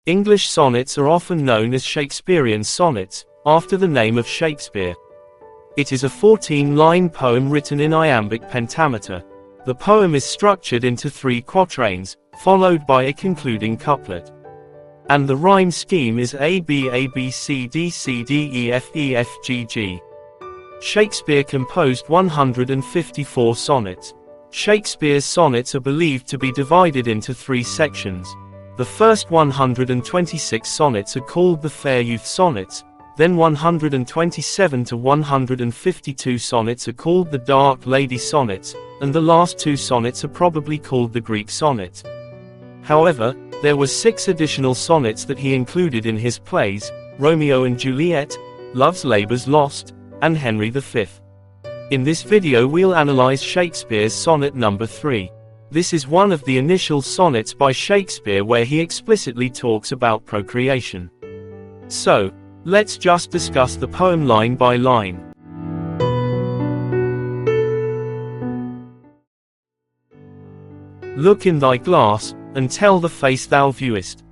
English sonnets are often known as Shakespearean sonnets, after the name of Shakespeare. It is a 14-line poem written in iambic pentameter. The poem is structured into 3 quatrains, followed by a concluding couplet. And the rhyme scheme is A B A B C D C D E F E F G G. Shakespeare composed 154 sonnets. Shakespeare's sonnets are believed to be divided into 3 sections. The first 126 sonnets are called the Fair Youth Sonnets, then 127 to 152 sonnets are called the Dark Lady Sonnets, and the last 2 sonnets are probably called the Greek Sonnets. However, there were 6 additional sonnets that he included in his plays, Romeo and Juliet, Love's Labour's Lost, and Henry V. In this video we'll analyze Shakespeare's Sonnet No. 3. This is one of the initial sonnets by Shakespeare where he explicitly talks about procreation. So, let's just discuss the poem line by line. Look in thy glass, and tell the face thou viewest.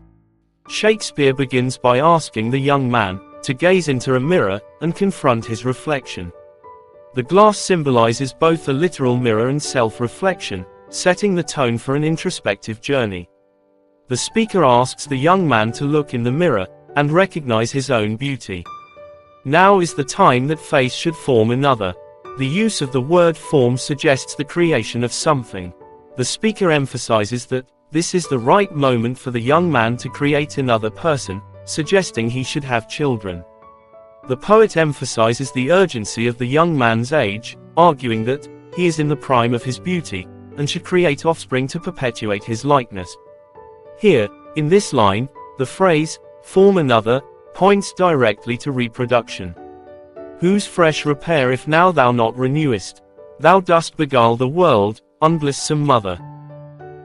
Shakespeare begins by asking the young man to gaze into a mirror and confront his reflection. The glass symbolizes both a literal mirror and self-reflection, setting the tone for an introspective journey. The speaker asks the young man to look in the mirror and recognize his own beauty. Now is the time that face should form another. The use of the word form suggests the creation of something. The speaker emphasizes that this is the right moment for the young man to create another person, suggesting he should have children. The poet emphasizes the urgency of the young man's age, arguing that he is in the prime of his beauty and should create offspring to perpetuate his likeness. Here, in this line, the phrase, form another, points directly to reproduction. Whose fresh repair if now thou not renewest? Thou dost beguile the world, unbless mother.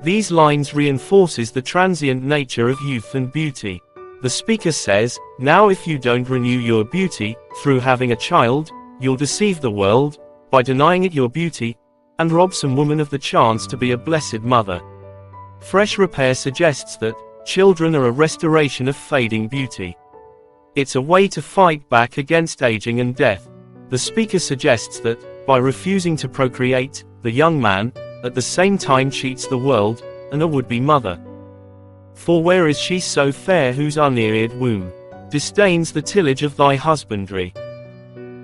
These lines reinforces the transient nature of youth and beauty. The speaker says, now if you don't renew your beauty, through having a child, you'll deceive the world, by denying it your beauty, and rob some woman of the chance to be a blessed mother. Fresh repair suggests that children are a restoration of fading beauty. It's a way to fight back against aging and death. The speaker suggests that, by refusing to procreate, the young man, at the same time cheats the world, and a would-be mother. For where is she so fair whose uneared womb disdains the tillage of thy husbandry?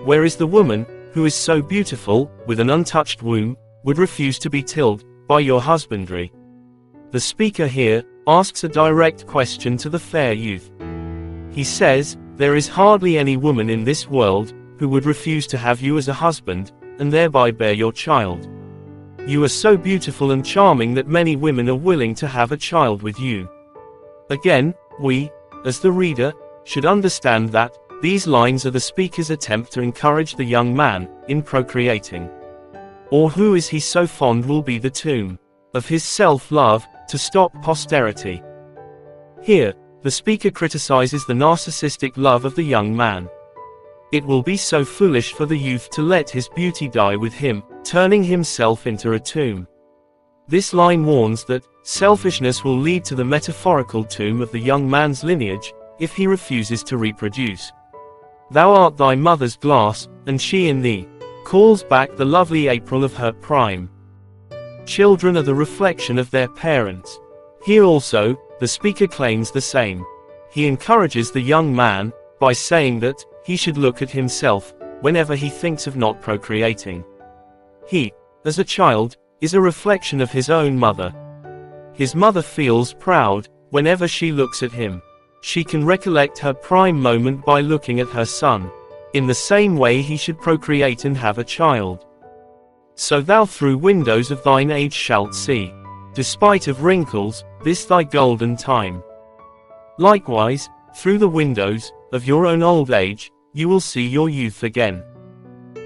Where is the woman, who is so beautiful, with an untouched womb, would refuse to be tilled by your husbandry? The speaker here asks a direct question to the fair youth. He says, there is hardly any woman in this world who would refuse to have you as a husband, and thereby bear your child. You are so beautiful and charming that many women are willing to have a child with you. Again, we, as the reader, should understand that these lines are the speaker's attempt to encourage the young man in procreating. Or who is he so fond will be the tomb of his self-love, to stop posterity. Here, the speaker criticizes the narcissistic love of the young man. It will be so foolish for the youth to let his beauty die with him, turning himself into a tomb. This line warns that selfishness will lead to the metaphorical tomb of the young man's lineage, if he refuses to reproduce. Thou art thy mother's glass, and she in thee calls back the lovely April of her prime. Children are the reflection of their parents. Here also, the speaker claims the same. He encourages the young man, by saying that he should look at himself, whenever he thinks of not procreating. He, as a child, is a reflection of his own mother. His mother feels proud, whenever she looks at him. She can recollect her prime moment by looking at her son. In the same way he should procreate and have a child. So thou through windows of thine age shalt see, despite of wrinkles, this thy golden time. Likewise, through the windows of your own old age, you will see your youth again.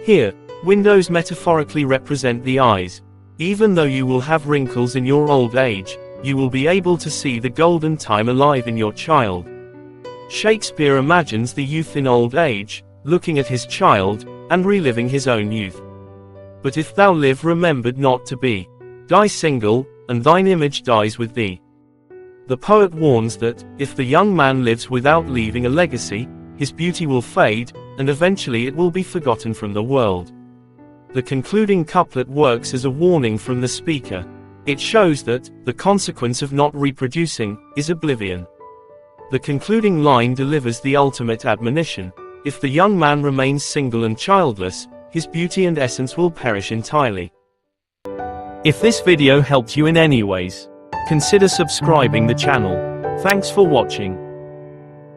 Here, windows metaphorically represent the eyes. Even though you will have wrinkles in your old age, you will be able to see the golden time alive in your child. Shakespeare imagines the youth in old age, looking at his child, and reliving his own youth. But if thou live remembered not to be, die single, and thine image dies with thee. The poet warns that, if the young man lives without leaving a legacy, his beauty will fade, and eventually it will be forgotten from the world. The concluding couplet works as a warning from the speaker. It shows that, the consequence of not reproducing, is oblivion. The concluding line delivers the ultimate admonition. If the young man remains single and childless, his beauty and essence will perish entirely. If this video helped you in any ways, consider subscribing the channel. Thanks for watching.